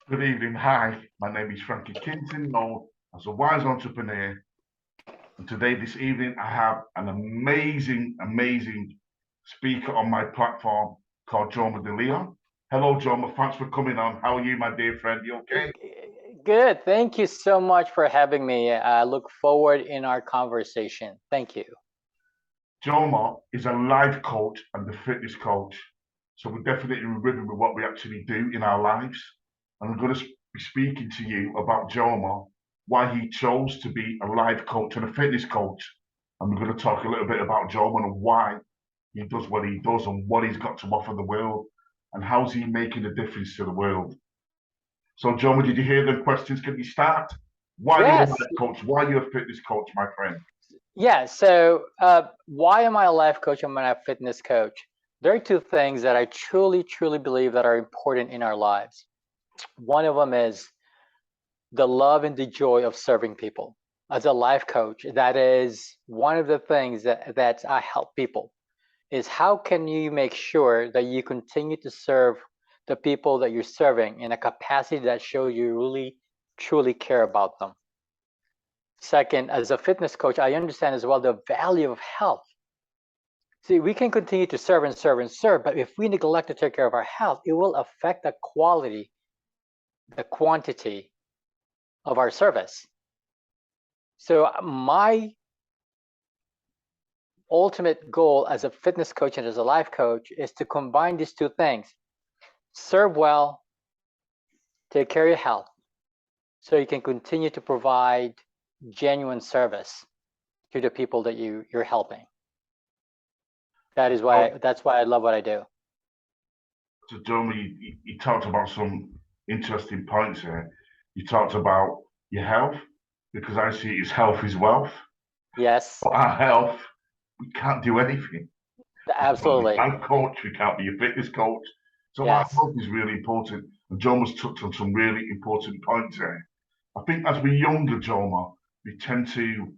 Good evening. Hi, my name is Frankie Kington, known as a wise entrepreneur. And today, this evening, I have an amazing speaker on my platform called Jomer De Leon. Hello, Jomer. Thanks for coming on. How are you, my dear friend? You okay? Good. Thank you so much for having me. I look forward in our conversation. Thank you. Jomer is a life coach and a fitness coach. So we're definitely rhythm with what we actually do in our lives. And I'm going to be speaking to you about Jomer, why he chose to be a life coach and a fitness coach. And we're going to talk a little bit about Jomer and why he does what he does and what he's got to offer the world and how's he making a difference to the world. So, Jomer, did you hear the questions? Can you start? Why are you a Yes. life coach? Why are you a fitness coach, my friend? Yeah. So, why am I a life coach? I'm a fitness coach. There are two things that I truly believe that are important in our lives. One of them is the love and the joy of serving people. As a life coach, that is one of the things that I help people. Is how can you make sure that you continue to serve the people that you're serving in a capacity that shows you really truly care about them. Second, as a fitness coach, I understand as well the value of health. See, we can continue to serve and serve and serve, but if we neglect to take care of our health, it will affect the quality, the quantity of our service. So my ultimate goal as a fitness coach and as a life coach is to combine these two things: serve well, take care of your health, so you can continue to provide genuine service to the people that you're helping. That's why I love what I do. So, Jeremy, you talked about some interesting points here. You talked about your health, because I see it as health is wealth. Yes. But our health, we can't do anything. Absolutely. We can't coach, we can't be a fitness coach. So our Yes. health is really important. And Jomer's touched on some really important points here. I think as we're younger, Jomer, we tend to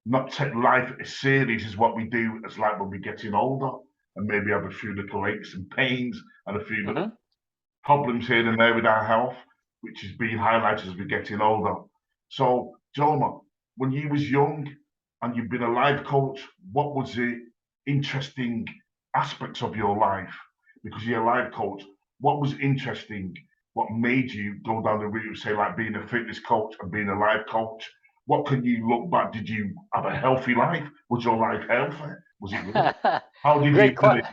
not take life as serious as what we do as like when we're getting older and maybe have a few little aches and pains and a few little problems here and there with our health, which is being highlighted as we're getting older. So, Jomer, when you was young and you've been a life coach, what was the interesting aspects of your life? Because you're a life coach, what was interesting? What made you go down the route of, say, like being a fitness coach and being a life coach? What can you look back? Did you have a healthy life? Was your life healthy? Was it good? How did you Great do it?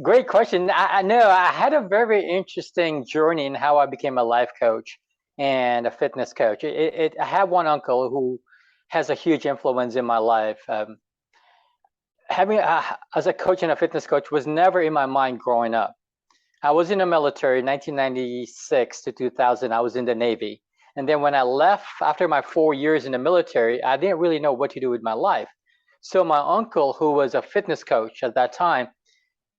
great question. I know I had a very interesting journey in how I became a life coach and a fitness coach. I have one uncle who has a huge influence in my life. Having as a coach and a fitness coach was never in my mind growing up. I was in the military 1996 to 2000. I was in the Navy. And then when I left after my 4 years in the military, I didn't really know what to do with my life. So my uncle, who was a fitness coach at that time,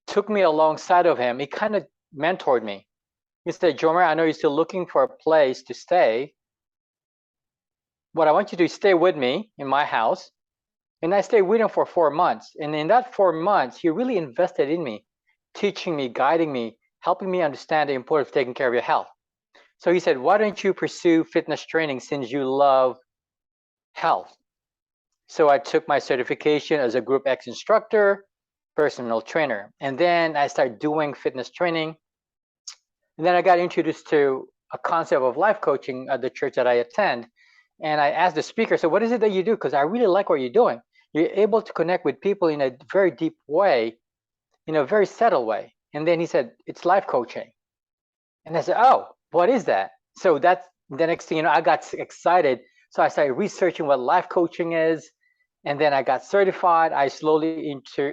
took me alongside of him. He kind of mentored me. He said, Jomer, I know you're still looking for a place to stay. What I want you to do is stay with me in my house. And I stayed with him for 4 months. And in that 4 months, he really invested in me, teaching me, guiding me, helping me understand the importance of taking care of your health. So he said, why don't you pursue fitness training since you love health? So I took my certification as a Group X instructor, personal trainer. And then I started doing fitness training. And then I got introduced to a concept of life coaching at the church that I attend. And I asked the speaker, so what is it that you do? Because I really like what you're doing. You're able to connect with people in a very deep way, in a very subtle way. And then he said, it's life coaching. And I said, oh, what is that? So that's the next thing, I got excited. So I started researching what life coaching is. And then I got certified. I slowly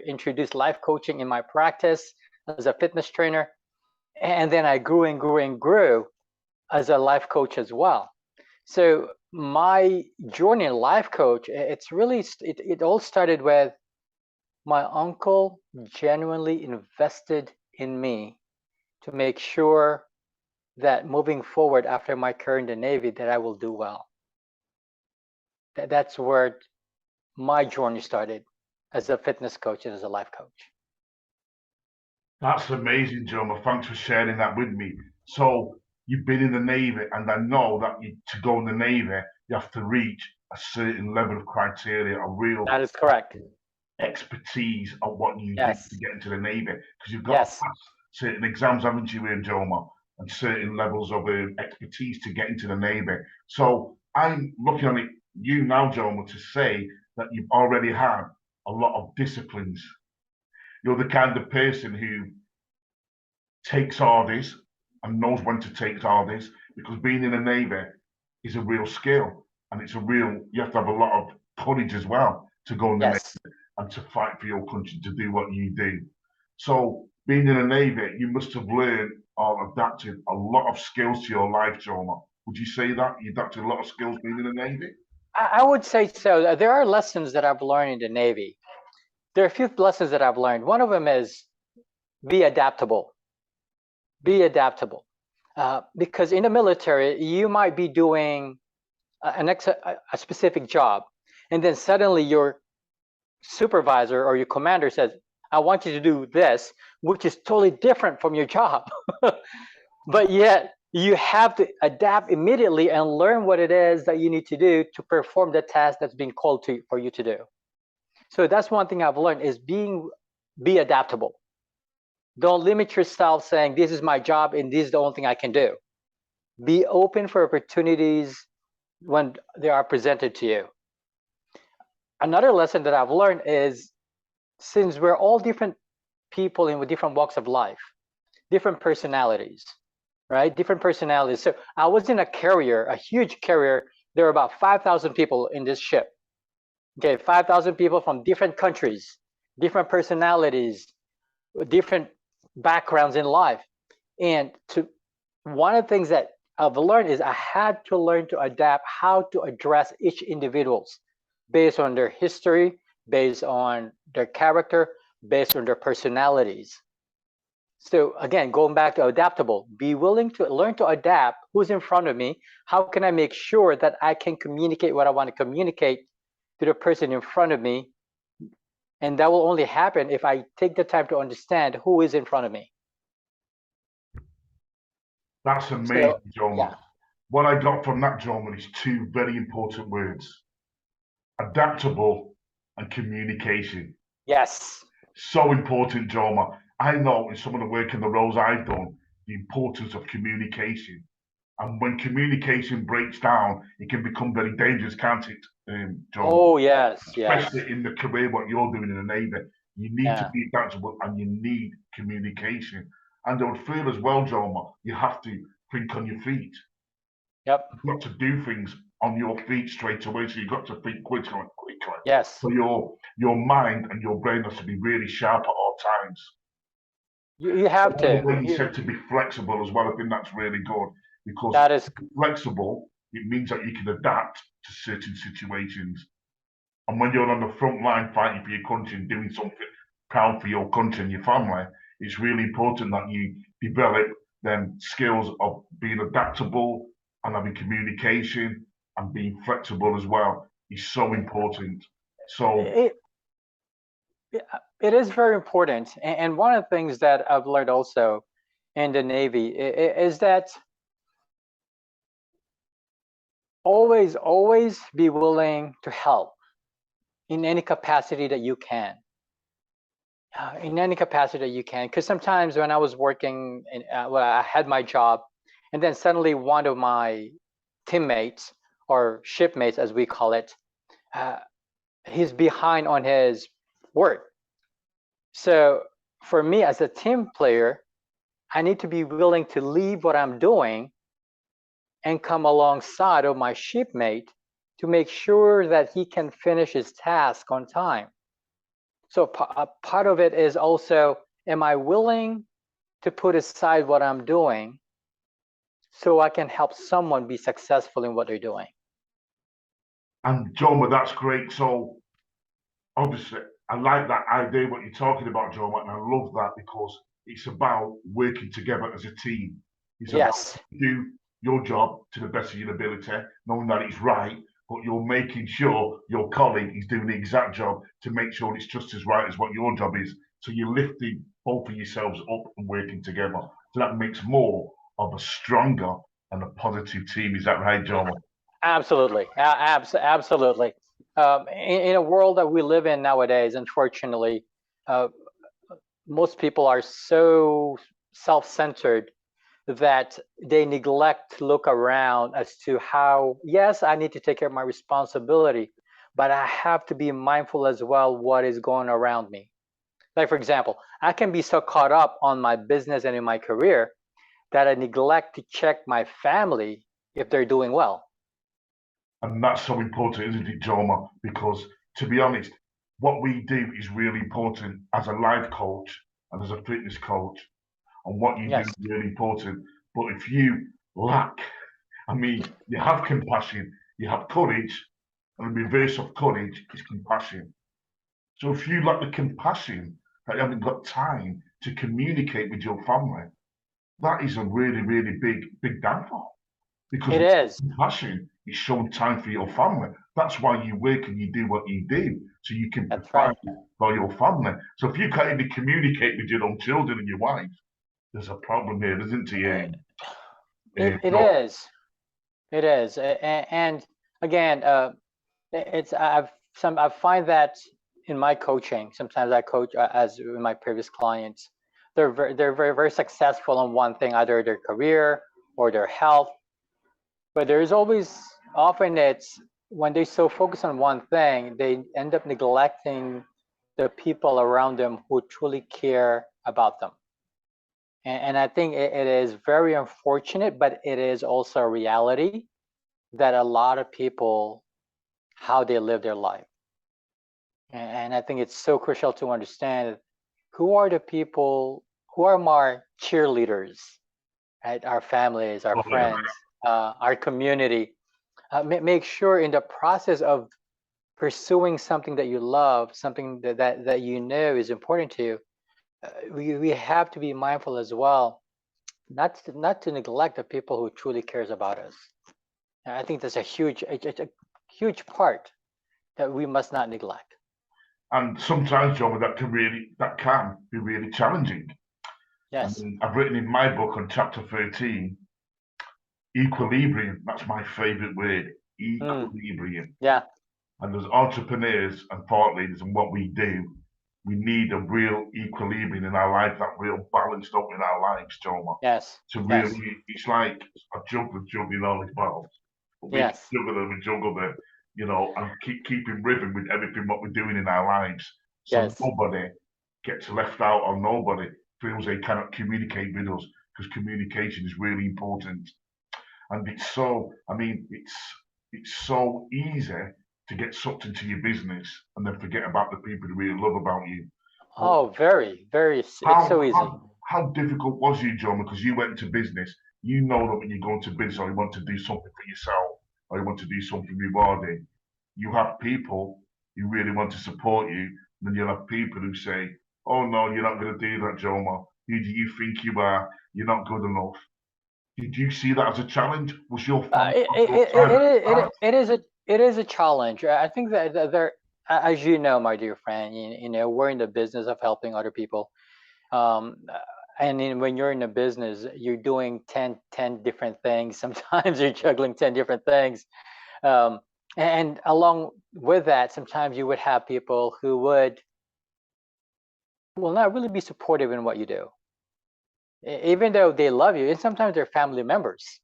introduced life coaching in my practice as a fitness trainer. And then I grew and grew and grew as a life coach as well. So my journey in life coach, it all started with my uncle genuinely invested in me to make sure that moving forward after my career in the Navy, that I will do well. That's where my journey started as a fitness coach and as a life coach. That's amazing, Jomer. Thanks for sharing that with me. So, you've been in the Navy, and I know that to go in the Navy, you have to reach a certain level of criteria, a real That is correct. expertise of what you do Yes. to get into the Navy, because you've got to Yes. pass certain exams, haven't you, Jomer, and certain levels of expertise to get into the Navy. So I'm looking at you now, Jomer, to say that you've already had a lot of disciplines. You're the kind of person who takes orders and knows when to take orders, because being in the Navy is a real skill, and it's a real, you have to have a lot of courage as well to go in the Navy Yes. and to fight for your country, to do what you do. So being in the Navy, you must have learned or adapted a lot of skills to your life, Jomer. Would you say that you adapted a lot of skills being in the Navy? I would say so. There are lessons that I've learned in the Navy. There are a few lessons that I've learned. One of them is be adaptable. Be adaptable. Because in the military, you might be doing a specific job, and then suddenly your supervisor or your commander says, I want you to do this, which is totally different from your job. But yet you have to adapt immediately and learn what it is that you need to do to perform the task that's being called to for you to do. So that's one thing I've learned is be adaptable. Don't limit yourself saying this is my job and this is the only thing I can do. Be open for opportunities when they are presented to you. Another lesson that I've learned is, since we're all different people in with different walks of life, different personalities, right? Different personalities. So I was in a carrier, a huge carrier. There were about 5,000 people in this ship. Okay, 5,000 people from different countries, different personalities, different backgrounds in life. And one of the things that I've learned is I had to learn to adapt how to address each individuals based on their history, based on their character, based on their personalities. So again, going back to adaptable, be willing to learn to adapt who's in front of me. How can I make sure that I can communicate what I want to communicate to the person in front of me? And that will only happen if I take the time to understand who is in front of me. That's amazing, Jomer. Yeah. What I got from that, Jomer, is two very important words: adaptable and communication. Yes. So important, Jomer. I know in some of the work and the roles I've done, the importance of communication. And when communication breaks down, it can become very dangerous, can't it, Jomer? Oh, yes, yes. Especially in the career, what you're doing in the Navy. You need to be adaptable and you need communication. And I would feel as well, Jomer, you have to think on your feet. Yep. You've got to do things on your feet straight away, so you've got to think quickly. Yes. So your mind and your brain has to be really sharp at all times. You have to. When you said to be flexible as well, I think that's really good, because that is flexible, it means that you can adapt to certain situations. And when you're on the front line fighting for your country and doing something proud for your country and your family, it's really important that you develop them skills of being adaptable and having communication and being flexible as well. Is so important. So it is very important. And one of the things that I've learned also in the Navy is that always be willing to help in any capacity that you can. In any capacity that you can. Because sometimes when I was working, I had my job, and then suddenly one of my teammates or shipmates, as we call it, he's behind on his work. So for me as a team player, I need to be willing to leave what I'm doing and come alongside of my shipmate to make sure that he can finish his task on time. So part of it is also, am I willing to put aside what I'm doing so I can help someone be successful in what they're doing? And Jomer, that's great. So obviously, I like that idea, what you're talking about, Jomer, and I love that, because it's about working together as a team. It's Yes. about do your job to the best of your ability, knowing that it's right, but you're making sure your colleague is doing the exact job to make sure it's just as right as what your job is. So you're lifting both of yourselves up and working together. So that makes more of a stronger and a positive team. Is that right, Jomer? Absolutely, absolutely. In a world that we live in nowadays, unfortunately, uh, most people are so self-centered that they neglect to look around as to how, yes, I need to take care of my responsibility, but I have to be mindful as well what is going around me. Like, for example, I can be so caught up on my business and in my career that I neglect to check my family if they're doing well. And that's so important, isn't it, Jomer? Because to be honest, what we do is really important as a life coach and as a fitness coach. And what you do Yes, is really important. But if you lack, I mean, you have compassion, you have courage, and the reverse of courage is compassion. So if you lack the compassion that you haven't got time to communicate with your family, that is a really, really big downfall. Because it with is. compassion, it's showing time for your family. That's why you work and you do what you do, so you can That's right. provide for your family. So if you can't even communicate with your own children and your wife, there's a problem here, isn't it? It No, is. It is. And again, it's I find that in my coaching, sometimes I coach as in my previous clients, they're very successful in one thing, either their career or their health. But there's always often it's when they so focus on one thing, they end up neglecting the people around them who truly care about them. And I think it is very unfortunate, but it is also a reality that a lot of people how they live their life. And I think it's so crucial to understand who are the people who are my cheerleaders, right? Our families, our oh, yeah. friends, our community. Make sure in the process of pursuing something that you love, something that you know is important to you, we have to be mindful as well, not to neglect the people who truly cares about us. And I think that's a huge part that we must not neglect. And sometimes, John, that can be really challenging. I Yes. mean, I've written in my book on chapter 13, equilibrium. That's my favorite word, Mm, equilibrium. yeah. And as entrepreneurs and thought leaders and what we do, we need a real equilibrium in our life, that real balanced up in our lives, Joma. Yes. To Yes. really, it's like a juggler juggling all his balls. But we Yes. juggle them and juggle them, and keeping rhythm with everything what we're doing in our lives. So Yes. nobody gets left out or nobody feels they cannot communicate with us, because communication is really important. And I mean, it's so easy to get sucked into your business and then forget about the people who really love about you. But Oh, very, very. It's how so easy. how difficult was you, John? Because you went into business, you know that when you go into business or you want to do something for yourself or you want to do something rewarding, you have people who really want to support you, and then you'll have people who say, "Oh no, you're not going to do that, Joma. Who do you think you are? You're not good enough." Did you see that as a challenge? Was your family It, on it, your it, side at it, the time? it, it is a challenge. I think that there, as you know, my dear friend, we're in the business of helping other people. Um, and when you're in a business, you're doing 10 different things. Sometimes you're juggling 10 different things. Um, and along with that, sometimes you would have people who will not really be supportive in what you do, even though they love you. And sometimes they're family members.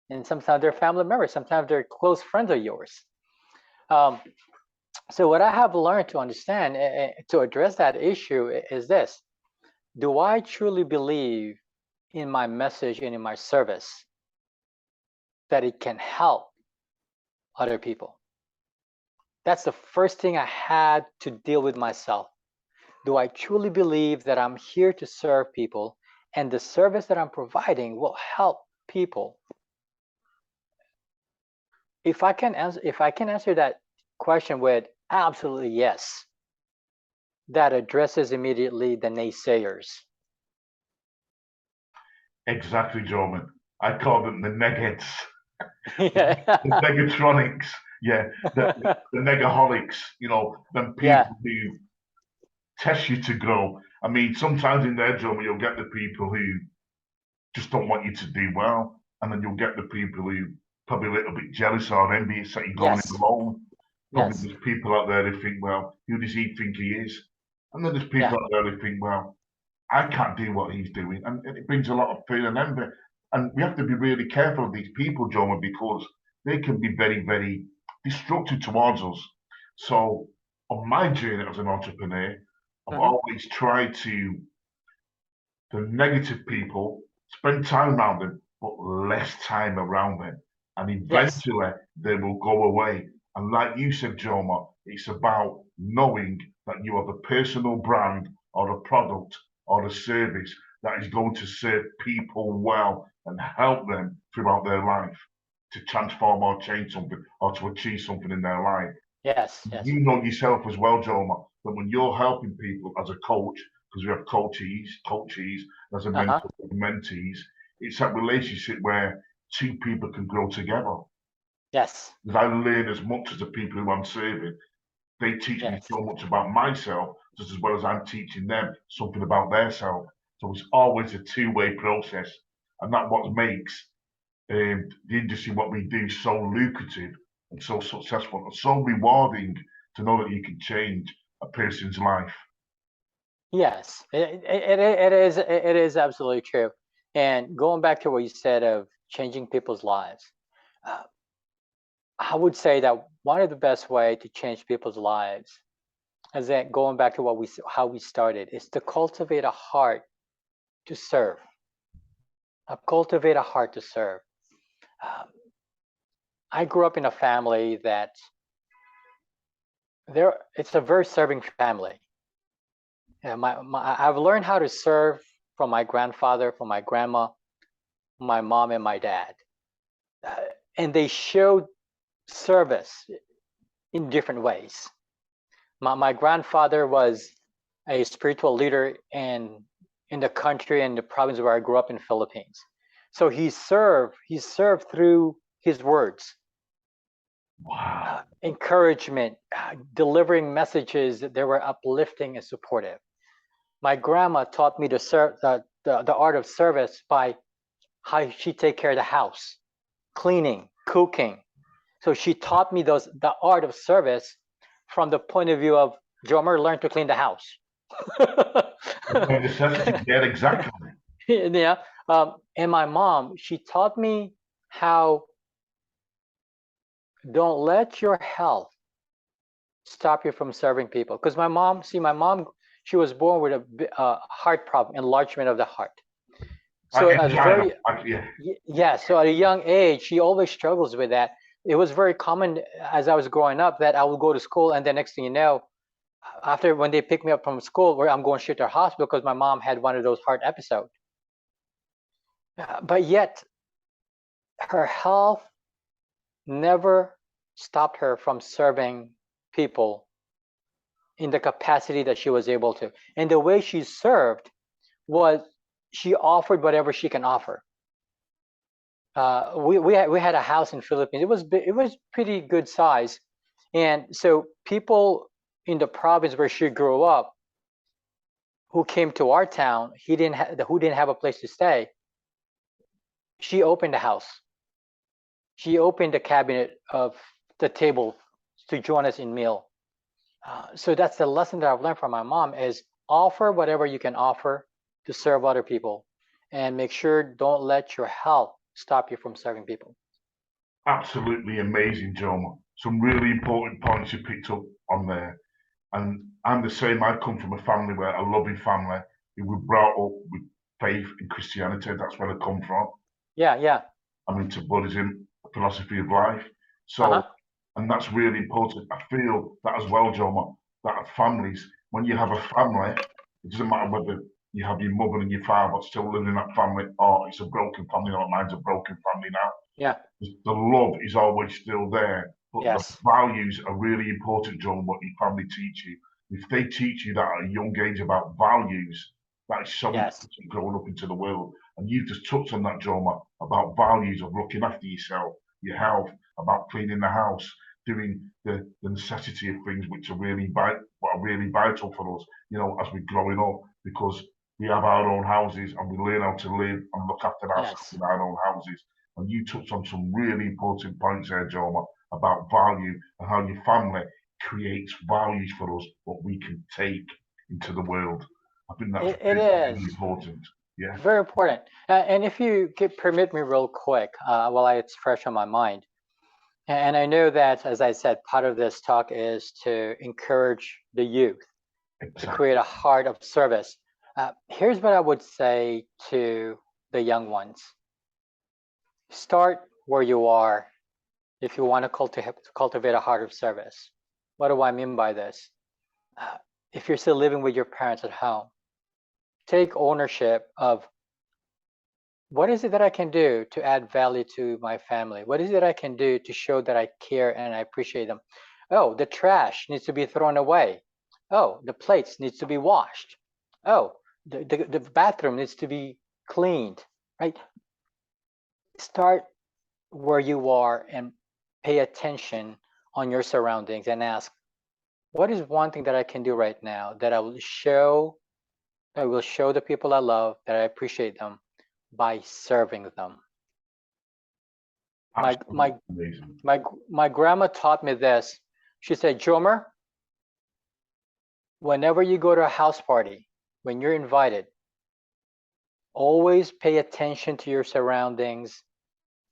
And sometimes they're close friends of yours. Um, so what I have learned to understand to address that issue is this: do I truly believe in my message and in my service that it can help other people? That's the first thing I had to deal with myself. Do I truly believe that I'm here to serve people and the service that I'm providing will help people? If I can answer that question with absolutely yes, that addresses immediately the naysayers. Exactly, Jordan. I call them the negheads, the Yeah. negatronics, yeah, the negaholics, them Yeah. people who test you to grow. I mean, sometimes in their job, you'll get the people who just don't want you to do well. And then you'll get the people who probably a little bit jealous or envious that you're going Yes. in alone. Probably Yes. there's people out there who think, well, who does he think he is? And then there's people Yeah. out there who think, well, I can't do what he's doing. And it brings a lot of fear and envy. And we have to be really careful of these people, Jomer, because they can be very, very destructive towards us. So on my journey as an entrepreneur, I've Hmm. always tried to, the negative people, spend time around them, but less time around them. And Yes. eventually they will go away. And like you said, Joma, it's about knowing that you have a personal brand or a product or a service that is going to serve people well and help them throughout their life to transform or change something or to achieve something in their life. Yes. Yes. You know yourself as well, Joma, that when you're helping people as a coach, because we have coaches, as a Uh-huh. mentor, mentees, it's that relationship where two people can grow together. Yes. Because I learn as much as the people who I'm serving. They teach me Yes. so much about myself, just as well as I'm teaching them something about their self. So it's always a two-way process, and that's what makes the industry, what we do, so lucrative and so successful and so rewarding to know that you can change a person's life. Yes. It is absolutely true. And going back to what you said of changing people's lives, uh, I would say that one of the best way to change people's lives is that going back to how we started is to cultivate a heart to serve. Cultivate a heart to serve. Um, I grew up in a family that it's a very serving family. And I've learned how to serve from my grandfather, from my grandma, my mom, and my dad. Uh, and they showed service in different ways. My grandfather was a spiritual leader in the country and the province where I grew up in Philippines. So he served through his words, Wow. encouragement, delivering messages that they were uplifting and supportive. My grandma taught me to serve the art of service by how she take care of the house, cleaning, cooking. So she taught me the art of service from the point of view of Jomer learned to clean the house. By necessity, yeah, exactly. Yeah. And my mom, she taught me how don't let your health stop you from serving people. Because my mom, she was born with a heart problem, enlargement of the heart. So Like as angina, very yeah. yeah, so at a young age, she always struggles with that. It was very common as I was growing up that I would go to school, and the next thing you know, after when they pick me up from school, where I'm going straight to the hospital because my mom had one of those heart episodes. But yet, her health never stopped her from serving people in the capacity that she was able to. And the way she served was she offered whatever she can offer. We had a house in Philippines. It was pretty good size, and so people in the province where she grew up, who came to our town, who didn't have a place to stay. She opened the house. She opened the cabinet of the table to join us in meal. So that's the lesson that I've learned from my mom: is offer whatever you can offer to serve other people, and make sure don't let your health stop you from serving people. Absolutely amazing, Joma. Some really important points you picked up on there. And I'm the same. I come from a family where a loving family. We were brought up with faith in Christianity. That's where I come from. Yeah, yeah. I'm into Buddhism, philosophy of life. Uh-huh. So, and that's really important. I feel that as well, Joma, that families, when you have a family, it doesn't matter whether you have your mother and your father still living in that family or it's a broken family, or mine's a broken family now. Yeah. The love is always still there, but the Yes. values are really important, John, what your family teach you. If they teach you that at a young age about values, that is so Yes. important growing up into the world. And you've just touched on that, Joma, about values of looking after yourself, your health, about cleaning the house, doing the necessity of things which are really vital for us, as we're growing up, because we have our own houses and we learn how to live and look after ourselves Yes. in our own houses. And you touched on some really important points there, Jomer, about value and how your family creates values for us, what we can take into the world. I think that's It really, is really important. Yeah, very important. And if you could permit me real quick, while it's fresh on my mind, and I know that, as I said, part of this talk is to encourage the youth to exactly. create a heart of service. Here's what I would say to the young ones: start where you are if you want to cultivate a heart of service. What do I mean by this? Uh, if you're still living with your parents at home, take ownership of what is it that I can do to add value to my family? What is it I can do to show that I care and I appreciate them? Oh, the trash needs to be thrown away. Oh, the plates needs to be washed. Oh, the bathroom needs to be cleaned, right? Start where you are and pay attention on your surroundings and ask, what is one thing that I can do right now that I will show the people I love that I appreciate them by serving them. My Absolutely my amazing. my grandma taught me this. She said, Jomer, whenever you go to a house party, when you're invited, always pay attention to your surroundings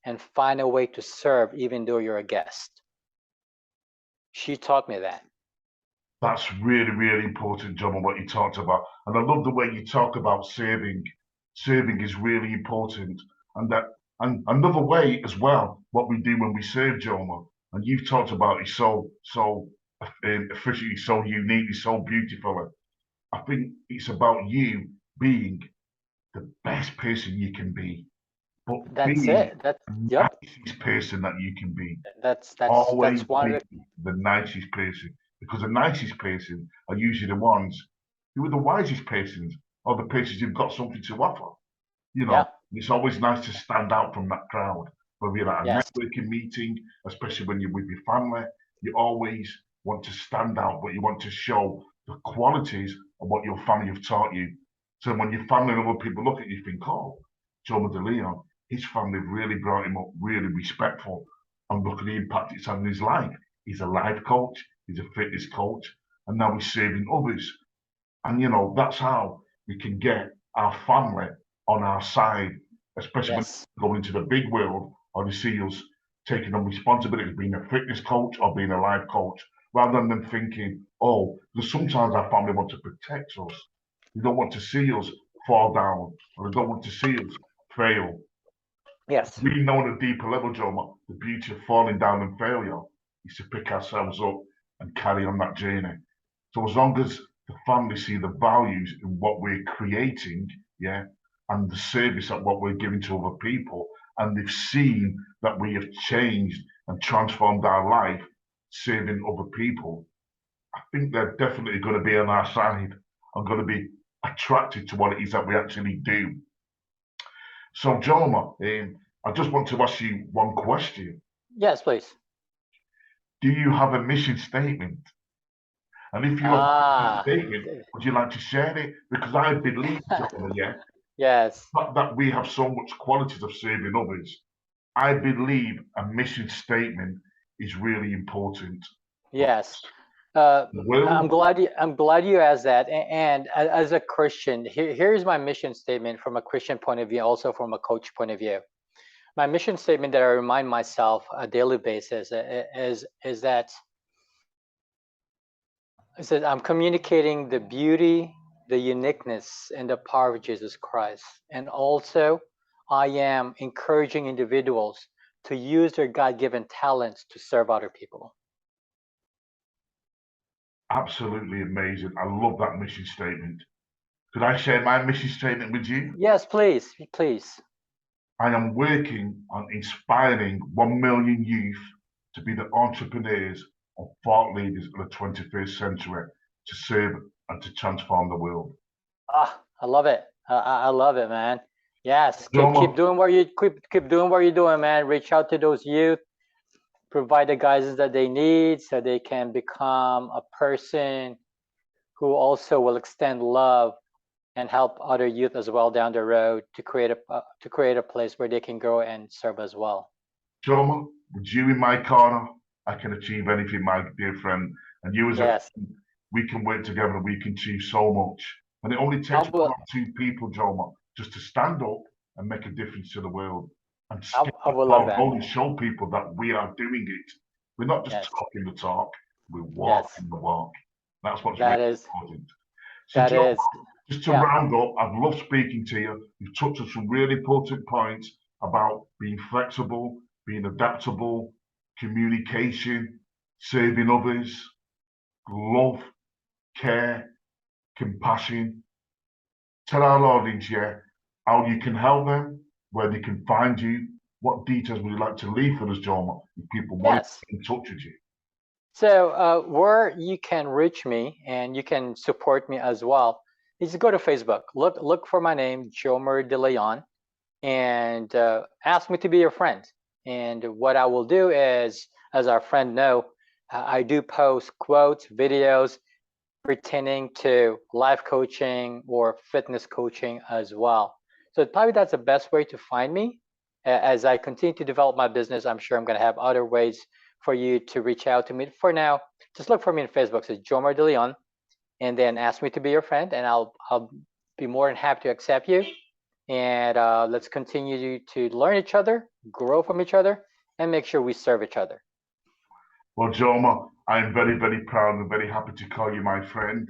and find a way to serve even though you're a guest. She taught me that. That's really, really important, John, and what you talked about. And I love the way you talk about serving. Serving is really important. And another way as well, what we do when we serve, Joma, and you've talked about it so efficiently, so uniquely, so beautifully. I think it's about you being the best person you can be, but That's being it. That's the yep. nicest person that you can be. That's Always one be of the nicest person, because the nicest person are usually the ones who are the wisest persons, or the persons who've got something to offer. You the know, yeah, it's always nice to stand out from that crowd. Whether you're at a yes, networking meeting, especially when you're with your family, you always want to stand out, but you want to show the qualities of what your family have taught you. So when your family and other people look at you, think, oh, Jomer De Leon, his family really brought him up really respectful. And look at the impact it's had in his life. He's a life coach, he's a fitness coach, and now he's saving others. And that's how we can get our family on our side, especially when yes, we go into the big world or they see us taking on responsibility of being a fitness coach or being a life coach, rather than them thinking, oh, because sometimes our family want to protect us. They don't want to see us fall down, or they don't want to see us fail. yes, We know on a deeper level, Joe, the beauty of falling down and failure is to pick ourselves up and carry on that journey. So as long as the family see the values in what we're creating, yeah, and the service at what we're giving to other people, and they've seen that we have changed and transformed our life serving other people, I think they're definitely going to be on our side and going to be attracted to what it is that we actually do. So, Joma, I just want to ask you one question. yes, please. Do you have a mission statement? And if you have a mission Ah, statement, would you like to share it? Because I believe, Joma, yeah, yes, that we have so much qualities of serving others. I believe a mission statement is really important for yes. Uh, the world. I'm glad you asked that. And as a Christian, here's my mission statement from a Christian point of view, also from a coach point of view. My mission statement that I remind myself on a daily basis is that I'm communicating the beauty, the uniqueness, and the power of Jesus Christ. And also, I am encouraging individuals to use their God-given talents to serve other people. Absolutely amazing. I love that mission statement. Could I share my mission statement with you? Yes, please, please. I am working on inspiring 1 million youth to be the entrepreneurs and thought leaders of the 21st century to serve and to transform the world. Ah, I love it. I love it, man. Yes, keep Joma, doing what you keep doing what you're doing, man. Reach out to those youth, provide the guidance that they need so they can become a person who also will extend love and help other youth as well down the road to create a place where they can grow and serve as well. Jomer, with you in my corner, I can achieve anything, my dear friend. And you as a Yes, friend, we can work together and we can achieve so much. And it only I takes one will. or two people, Jomer, just to stand up and make a difference to the world. And I will love that. only show people that we are doing it. We're not just Yes, talking the talk, we're yes, walking the walk. That's what's really that is important. So, that Jomer, is. just to Yeah. round up, I've loved speaking to you. You've touched on some really important points about being flexible, being adaptable, communication, serving others, love, care, compassion. Tell our audience, how you can help them, where they can find you. What details would you like to leave for us, Jomer, if people want Yes. to get in touch with you? So where you can reach me and you can support me as well is to go to Facebook. Look for my name, Jomer De Leon, and ask me to be your friend. And what I will do is, as our friend know, I do post quotes, videos pertaining to life coaching or fitness coaching as well. So probably that's the best way to find me. As I continue to develop my business, I'm sure I'm going to have other ways for you to reach out to me. For now, just look for me on Facebook. So Jomer De Leon, and then ask me to be your friend, and I'll be more than happy to accept you. And let's continue to learn each other, grow from each other, and make sure we serve each other. Well, Jomer, I'm very, very proud and very happy to call you my friend.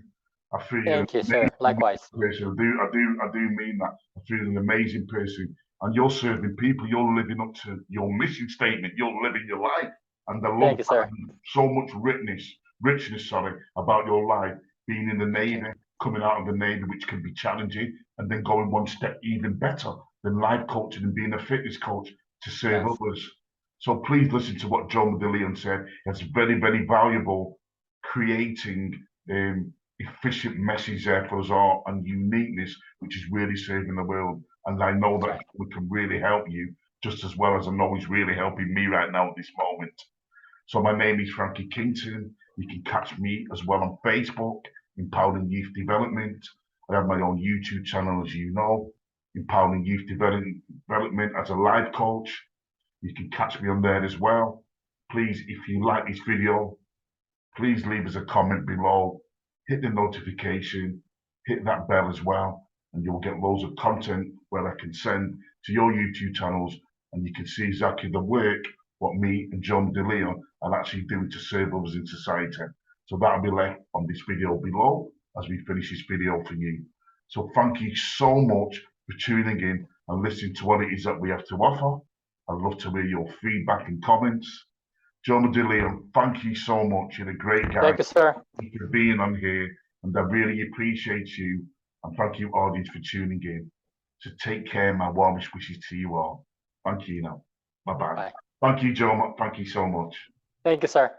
I feel you're an Thank you, sir. amazing Likewise. person. I do mean that. I feel an amazing person, and you're serving people. You're living up to your mission statement. You're living your life, and I love Thank you, sir. so much richness, about your life. Being in the Thank Navy, you. coming out of the Navy, which can be challenging, and then going one step even better than life coaching and being a fitness coach to serve Yes. others. So please listen to what Jomer De Leon said. It's very, very valuable, creating efficient message there for us all and uniqueness, which is really saving the world. And I know That's that right. we can really help you just as well as I know he's really helping me right now at this moment. So my name is Frankie Kington. You can catch me as well on Facebook, Empowering Youth Development. I have my own YouTube channel, as you know, Empowering Youth Development as a life coach. You can catch me on there as well. Please, if you like this video, please leave us a comment below, hit the notification, hit that bell as well, and you'll get loads of content where I can send to your YouTube channels, and you can see exactly the work what me and Jomer De Leon are actually doing to serve others in society. So that'll be left on this video below as we finish this video for you. So thank you so much for tuning in and listening to what it is that we have to offer. I'd love to hear your feedback and comments. Jomer De Leon, thank you so much. You're a great guy. Thank you, sir. Thank you for being on here, and I really appreciate you. And thank you, audience, for tuning in. So take care. My warmest wishes to you all. Thank you now. Bye-bye. Bye. Thank you, Jomer. Thank you so much. Thank you, sir.